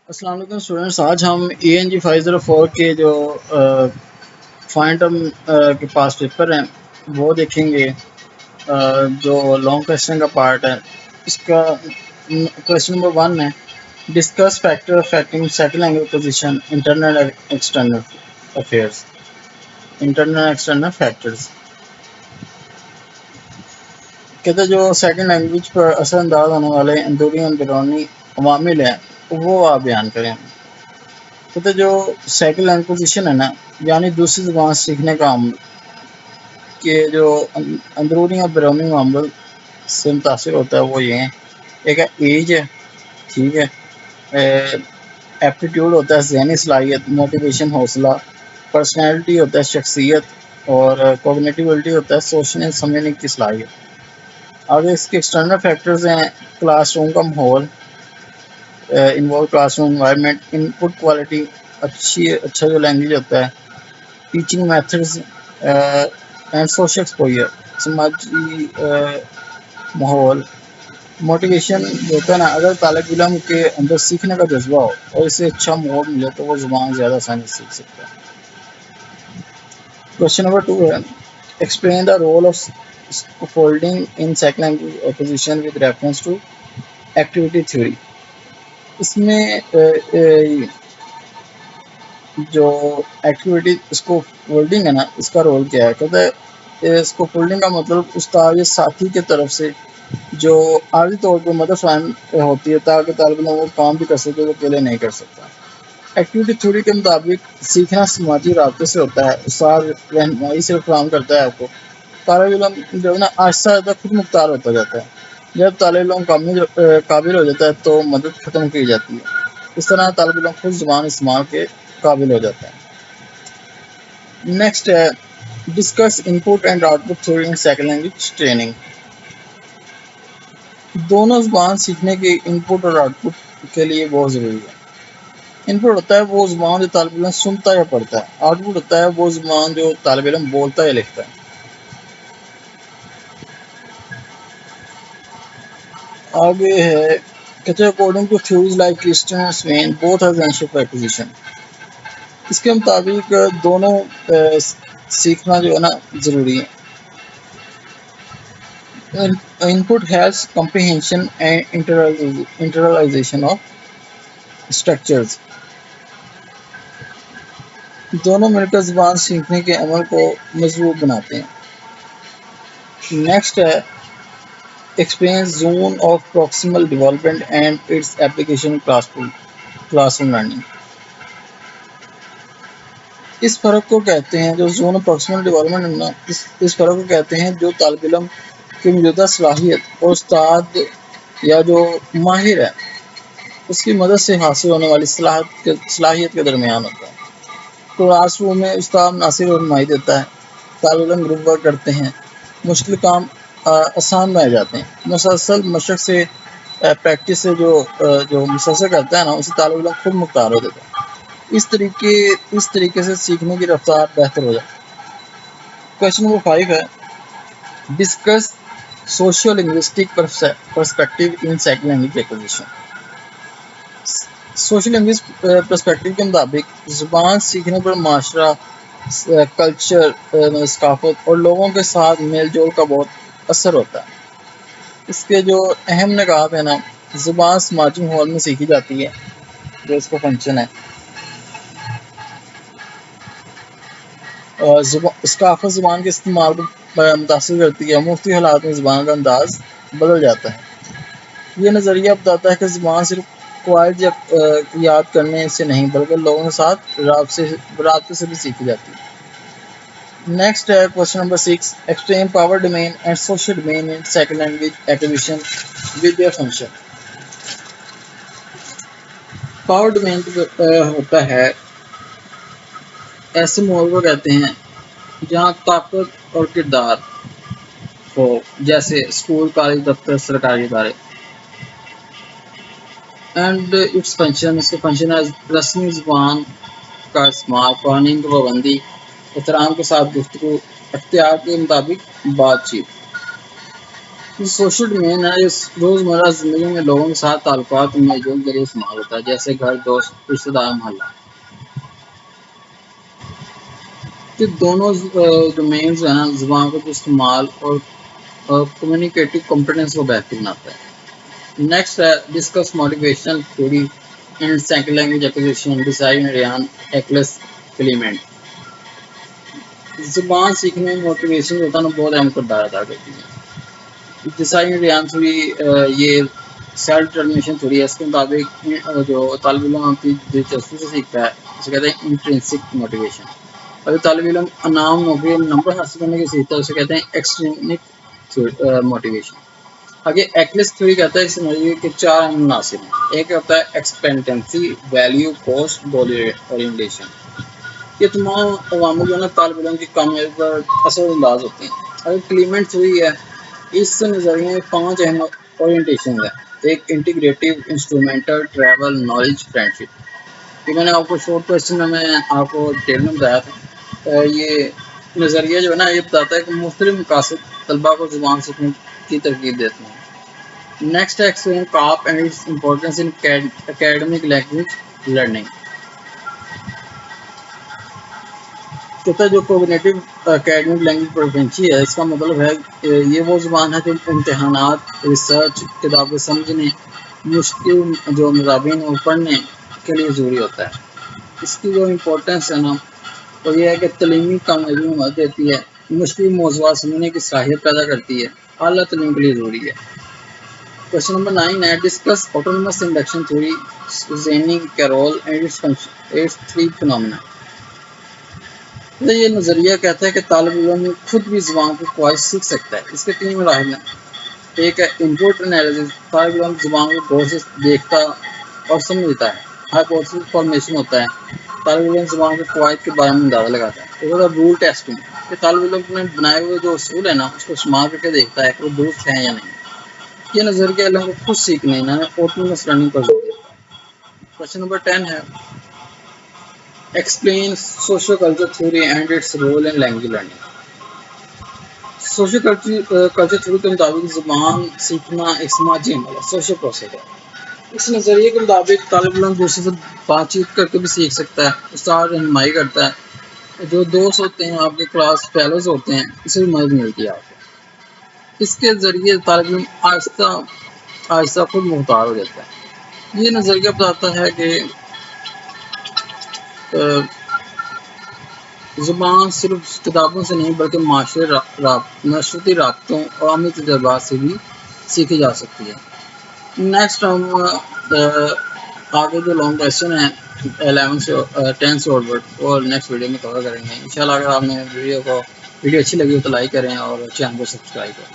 السلام علیکم اسٹوڈنٹس، آج ہم ENG 504 کے جو فائنٹم کے پاس پیپر ہیں وہ دیکھیں گے، جو لانگ کویسچن کا پارٹ ہے۔ اس کا کویسچن نمبر 1 ہے، discuss factor affecting second language position internal external affairs, internal external factors. کہتے ہیں جو سیکنڈ لینگویج پر اثر انداز ہونے والے اندرونی اور بیرونی عوامل ہیں وہ آپ بیان کریں۔ کہتے جو سیکنڈ لینگویج پوزیشن ہے نا، یعنی دوسری زبان سیکھنے کا عمل کہ جو اندرونی اور بیرونی عوامل سے متاثر ہوتا ہے وہ یہ ہیں۔ ایک ہے ایج ہے، ٹھیک ہے، ایپٹیٹیوڈ ہوتا ہے ذہنی صلاحیت، موٹیویشن حوصلہ، پرسنالٹی ہوتا ہے شخصیت، اور کوگنیٹیوٹی ہوتا ہے سوچنے سمجھنے کی صلاحیت۔ آگے اس کے ایکسٹرنل فیکٹرز ہیں، کلاس روم کا ماحول، انوالو کلاس روم انوائرمنٹ، ان پٹ کوالٹی، اچھا جو لینگویج ہوتا ہے، teaching methods and social exposure, سماجی ماحول، موٹیویشن ہوتا ہے نا، اگر طالب علم کے اندر سیکھنے کا جذبہ ہو اور اسے اچھا ماحول ملے تو وہ زبان زیادہ آسانی سے سیکھ سکتا ہے۔ کوشچن نمبر 2 ہے، explain the role of folding in second language opposition with reference to activity theory. اس میں جو ایکٹیویٹی اس کو فولڈنگ ہے نا، اس کا رول کیا ہے؟ کہتے ہیں اس کو فولڈنگ کا مطلب استاد یا ساتھی کی طرف سے جو عارضی طور پر مدد فراہم ہوتی ہے تاکہ طالب علم وہ کام بھی کر سکے وہ اکیلے نہیں کر سکتا۔ ایکٹیویٹی تھیوری کے مطابق سیکھنا سماجی رابطے سے ہوتا ہے، استاد رہنمائی سے فراہم کرتا ہے آپ کو، طالب علم جو ہے نا آہستہ آہستہ خود مختار ہوتا جاتا ہے۔ جب طالب علم قابل ہو جاتا ہے تو مدد ختم کی جاتی ہے، اس طرح طالب علم خود زبان استعمال کے قابل ہو جاتا ہے۔ نیکسٹ ہے، discuss in put and out put theory in second language training. دونوں زبان سیکھنے کے ان پٹ اور آؤٹ پٹ کے لیے بہت ضروری ہے۔ ان پٹ ہوتا ہے وہ زبان جو طالب علم سنتا یا پڑھتا ہے، آؤٹ پٹ ہوتا ہے وہ زبان جو طالب علم بولتا یا لکھتا ہے۔ آگے ہے، کہتے ہیں according to theories like Krashen اور Swain both are essential for acquisition. اس کے مطابق دونوں سیکھنا جو ہے نا ضروری ہے۔ Input helps comprehension and internalization of structures. دونوں مل کر زبان سیکھنے کے عمل کو مضبوط بناتے ہیں۔ نیکسٹ ہے، explain zone of proximal development and its application classroom learning. اس فرق کو کہتے ہیں جو زون آف پروکسیمل ڈیولپمنٹ ہے نا، اس فرق کو کہتے ہیں جو طالب علم کی موجودہ صلاحیت اور استاد یا جو ماہر ہے اس کی مدد سے حاصل ہونے والی صلاحیت کے درمیان ہوتا ہے۔ کلاس روم میں استاد مناسب رہنمائی دیتا ہے، طالب علم گروپ ورک کرتے ہیں، مشکل کام آسان بنائے جاتے ہیں۔ مسلسل مشق سے پریکٹس سے جو مسلسل کرتا ہے نا اسے طالب علم خود مختار ہو دیتا ہے۔ اس طریقے سے سیکھنے کی رفتار بہتر ہو جاتی ہے۔ کویسچن نمبر 5 ہے، ڈسکس سوشیو لنگوسٹک پرسپیکٹیو ان second language acquisition. Social linguistic perspective کے مطابق زبان سیکھنے پر معاشرہ، کلچر، ثقافت اور لوگوں کے ساتھ میل جول کا بہت اثر ہوتا ہے۔ اس کے جو اہم نکات ہیں نا، زبان سماجی ماحول میں سیکھی جاتی ہے جو اس کا فنکشن ہے، ثقافت زبان کے استعمال کو متاثر کرتی ہے، مختلف حالات میں زبان کا انداز بدل جاتا ہے۔ یہ نظریہ بتاتا ہے کہ زبان صرف قواعد یاد کرنے سے نہیں بلکہ لوگوں کے ساتھ رابطے سے بھی سیکھی جاتی ہے۔ نیکسٹ ہے question number 6، explain power domain and social domain in second language acquisition with their function. Power domain ہوتا ہے ایسے ماحول کو کہتے ہیں جہاں طاقت اور کردار ہو، جیسے اسکول، کالج، دفتر، سرکاری ادارے۔ اینڈ اٹس فنکشن، اس کا فنکشن ہے رسمی زبان کا استعمال، قوانین کی پابندی، احترام کے ساتھ گفتگو، اختیار کے مطابق بات چیت۔ سوشل ڈومین ہے، اس روزمرہ زندگی میں لوگوں کے ساتھ تعلقات میں جو ذریعے استعمال ہوتا ہے، جیسے گھر، دوست، رشتہ دار، محلہ۔ یہ دونوں ڈومینز ہیں نا، زبان کو استعمال اور کمیونیکیٹو کمپٹنس کو بہتر بناتا ہے۔ نیکسٹ ہے discuss motivation theory and second language acquisition design Ryan Eccles Clement. زبان سیکھنے میں موٹیویشن ہوتا ہے نا، بہت اہم کردار ادا کرتی ہے۔ ڈیزائن ریان تھوڑی یہ سیلف ڈٹرمنیشن تھوڑی ہے، اس کے مطابق جو طالب علم اپنی دلچسپی سے سیکھتا ہے اسے کہتے ہیں انٹرنسک موٹیویشن، اور جو طالب علم انعام نوکری نمبر حاصل کرنے کی سیکھتا ہے اسے کہتے ہیں ایکسٹرنسک موٹیویشن۔ آگے ایکلس تھیوری کہتا ہے اس سمجھیے کہ 4 اہم عناصر ہیں۔ ایک ہوتا ہے expectancy, value, cost, goal orientation. یہ تمام عوامل جو ہے نا طالب علم کی کامیابی پر اثر انداز ہوتے ہیں۔ اگر کلیمنٹ تھیوری ہے، اس نظریے میں 5 اہم اورینٹیشن ہے۔ ایک integrative, instrumental, travel, knowledge, friendship. یہ میں نے آپ کو شورٹ کوسچن میں آپ کو ڈیٹیل میں بتایا تھا۔ یہ نظریہ جو ہے نا یہ بتاتا ہے کہ مختلف مقاصد طلباء کو زبان سیکھنے کی ترغیب دیتے ہیں۔ نیکسٹ ہے ایکسپلین کاپ and its importance in academic language learning. کہتا ہے جو کوگنیٹو اکیڈمک لینگویج پروفینسی ہے، اس کا مطلب ہے کہ یہ وہ زبان ہے جو امتحانات، ریسرچ، کتابیں سمجھنے، مشکل جو مضامین کو پڑھنے کے لیے ضروری ہوتا ہے۔ اس کی جو امپورٹنس ہے نا وہ یہ ہے کہ تعلیمی کامیابی میں مدد دیتی ہے، مشکل موضوعات سمجھنے کی صلاحیت پیدا کرتی ہے، اعلیٰ تعلیم کے لیے ضروری ہے۔ کوشچن نمبر 9 ہے discuss autonomous induction theory Zening Carroll and its 3 phenomena. یہ نظریہ کہتا ہے کہ طالب علم خود بھی زبان کو کوائز سیکھ سکتا ہے۔ اس کے 3 مراحل ہیں۔ ایک ہے انپٹ انالیسس، طالب علم زبان کو غور سے دیکھتا اور سمجھتا ہے۔ ہائپوتھیسس فارمیشن ہوتا ہے، طالب علم زبان کے قواعد کے بارے میں اندازہ لگاتا ہے۔ ایک ہوتا ہے رول ٹیسٹنگ، کہ طالب علم اپنے بنائے ہوئے جو اصول ہے نا اس کو استعمال کر کے دیکھتا ہے کہ وہ درست ہیں یا نہیں۔ یہ نظریہ علم کو خود سیکھنے آٹونومس لرننگ پر زور دیتا ہے۔ کوشچن نمبر 10 ہے explain social culture theory and its role in language learning. Social culture theory کے مطابق زبان سیکھنا ایک سماجی عمل ہے، سوشل پروسیس ہے۔ اس نظریے کے مطابق طالب علم دوسرے سے بات چیت کر کے بھی سیکھ سکتا ہے، استاد رہنمائی کرتا ہے، جو دوست ہوتے ہیں آپ کے کلاس فیلوز ہوتے ہیں اسے بھی مدد ملتی ہے آپ کو۔ اس کے ذریعے طالب علم آہستہ آہستہ خود مختار ہو جاتا ہے۔ یہ نظریہ بتاتا ہے کہ زبان صرف کتابوں سے نہیں بلکہ معاشرتی رابطوں اور عوامی تجربات سے بھی سیکھی جا سکتی ہے۔ نیکسٹ ہم آگے جو لانگ کویشچن ہیں 11 سے 10 سے اور نیکسٹ ویڈیو میں کور کریں گے انشاءاللہ۔ اگر آپ نے ویڈیو اچھی لگی ہو تو لائک کریں اور چینل کو سبسکرائب کریں۔